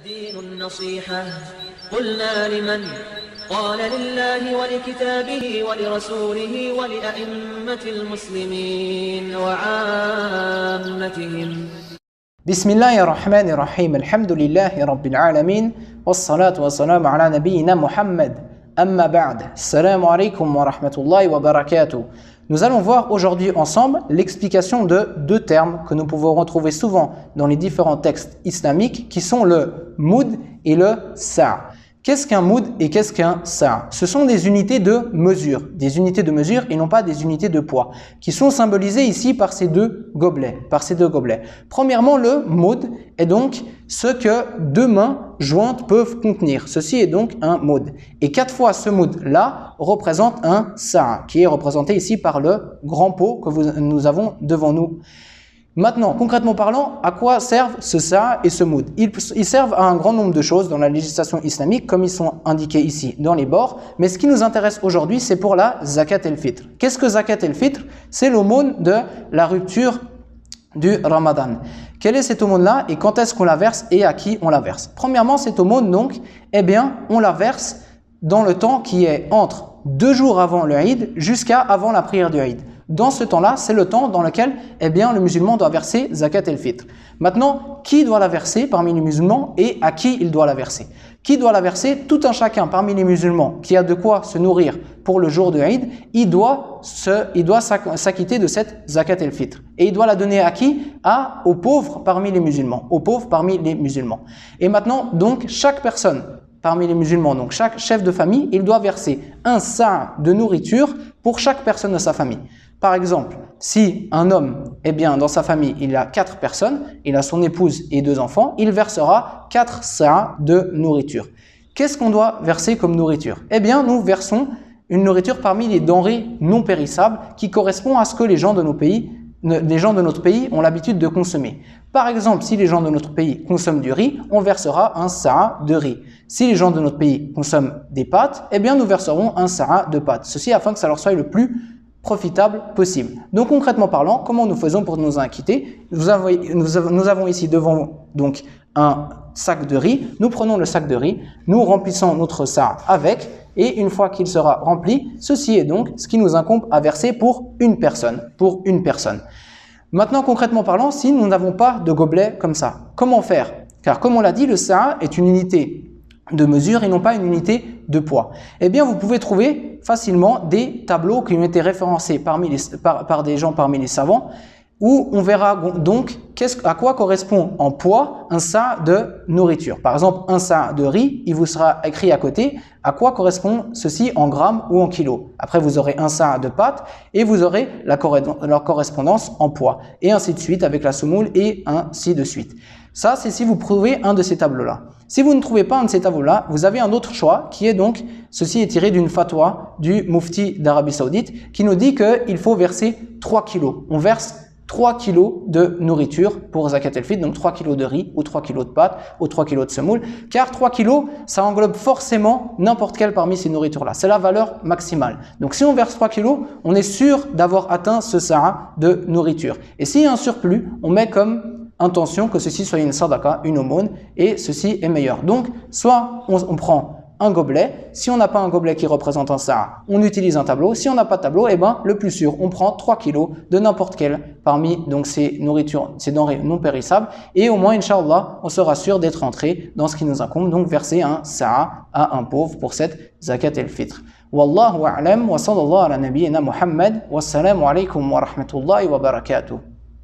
الدين النصيحة قلنا لمن قال لله ولكتابه ولرسوله ولأئمة المسلمين وعامتهم. بسم الله الرحمن الرحيم. الحمد لله رب العالمين والصلاة والسلام على نبينا Muhammad. Amma ba'd. Assalamu alaikum wa rahmatullahi wa barakatuh. Nous allons voir aujourd'hui ensemble l'explication de deux termes que nous pouvons retrouver souvent dans les différents textes islamiques qui sont le moud et le sa'. Qu'est-ce qu'un moud et qu'est-ce qu'un sa'? Ce sont des unités de mesure et non pas des unités de poids, qui sont symbolisées ici par ces deux gobelets. Premièrement, le moud est donc ce que deux mains jointes peuvent contenir. Ceci est donc un moud. Et 4 fois ce moud-là représente un sa', qui est représenté ici par le grand pot que nous avons devant nous. Maintenant, concrètement parlant, à quoi servent ce sa' et ce moud? Ils servent à un grand nombre de choses dans la législation islamique, comme ils sont indiqués ici dans les bords. Mais ce qui nous intéresse aujourd'hui, c'est pour la zakat el-fitr. Qu'est-ce que zakat el-fitr? C'est l'aumône de la rupture du Ramadan. Quelle est cette aumône-là et quand est-ce qu'on la verse et à qui on la verse? Premièrement, cette aumône, donc, on la verse dans le temps qui est entre 2 jours avant le Eid jusqu'à avant la prière du Eid. Dans ce temps-là, c'est le temps dans lequel le musulman doit verser zakat el-fitr. Maintenant, qui doit la verser parmi les musulmans et à qui il doit la verser? Qui doit la verser? Tout un chacun parmi les musulmans qui a de quoi se nourrir pour le jour de Eid, il doit s'acquitter de cette zakat el-fitr. Et il doit la donner à qui? Aux pauvres parmi les musulmans. Et maintenant, donc, chaque personne parmi les musulmans, donc chaque chef de famille, il doit verser un sa' de nourriture pour chaque personne de sa famille. Par exemple, si un homme, dans sa famille, il a 4 personnes, il a son épouse et 2 enfants, il versera 4 sa' de nourriture. Qu'est-ce qu'on doit verser comme nourriture? Nous versons une nourriture parmi les denrées non périssables qui correspond à ce que les gens de notre pays ont l'habitude de consommer. Par exemple, si les gens de notre pays consomment du riz, on versera un sa' de riz. Si les gens de notre pays consomment des pâtes, nous verserons un sa' de pâtes. Ceci afin que ça leur soit le plus profitable possible. Donc concrètement parlant, comment nous faisons pour nous acquitter? Nous avons ici devant donc un sac de riz. Nous prenons le sac de riz, nous remplissons notre sa' avec, et une fois qu'il sera rempli, ceci est donc ce qui nous incombe à verser pour une personne. Maintenant, concrètement parlant, si nous n'avons pas de gobelet comme ça, comment faire? Car comme on l'a dit, le sa' est une unité de mesure et non pas une unité de poids. Vous pouvez trouver facilement des tableaux qui ont été référencés par des gens parmi les savants, où on verra donc à quoi correspond en poids un sa' de nourriture. Par exemple, un sa' de riz, il vous sera écrit à côté à quoi correspond ceci en grammes ou en kilos. Après, vous aurez un sa' de pâtes et vous aurez leur correspondance en poids. Et ainsi de suite avec la semoule et ainsi de suite. Ça, c'est si vous trouvez un de ces tableaux-là. Si vous ne trouvez pas un de ces tableaux-là, vous avez un autre choix qui est donc, ceci est tiré d'une fatwa du mufti d'Arabie Saoudite qui nous dit qu'il faut verser 3 kilos. On verse 3 kilos de nourriture pour zakat el-fitr, donc 3 kilos de riz ou 3 kilos de pâtes ou 3 kilos de semoule, car 3 kilos, ça englobe forcément n'importe quelle parmi ces nourritures-là. C'est la valeur maximale. Donc si on verse 3 kilos, on est sûr d'avoir atteint ce sa' de nourriture. Et s'il y a un surplus, on met comme intention que ceci soit une sadaqa, une aumône, et ceci est meilleur. Donc, soit on prend un gobelet, si on n'a pas un gobelet qui représente un sa', on utilise un tableau, si on n'a pas de tableau, le plus sûr, on prend 3 kilos de n'importe quel parmi donc ces denrées non périssables, et au moins, Inch'Allah, on sera sûr d'être entré dans ce qui nous incombe, donc verser un sa' à un pauvre pour cette zakat el-fitr. Wallahu a'lam wa sallallahu ala nabiyyina Muhammad, wassalamu alaikum wa rahmatullahi wa barakatuh.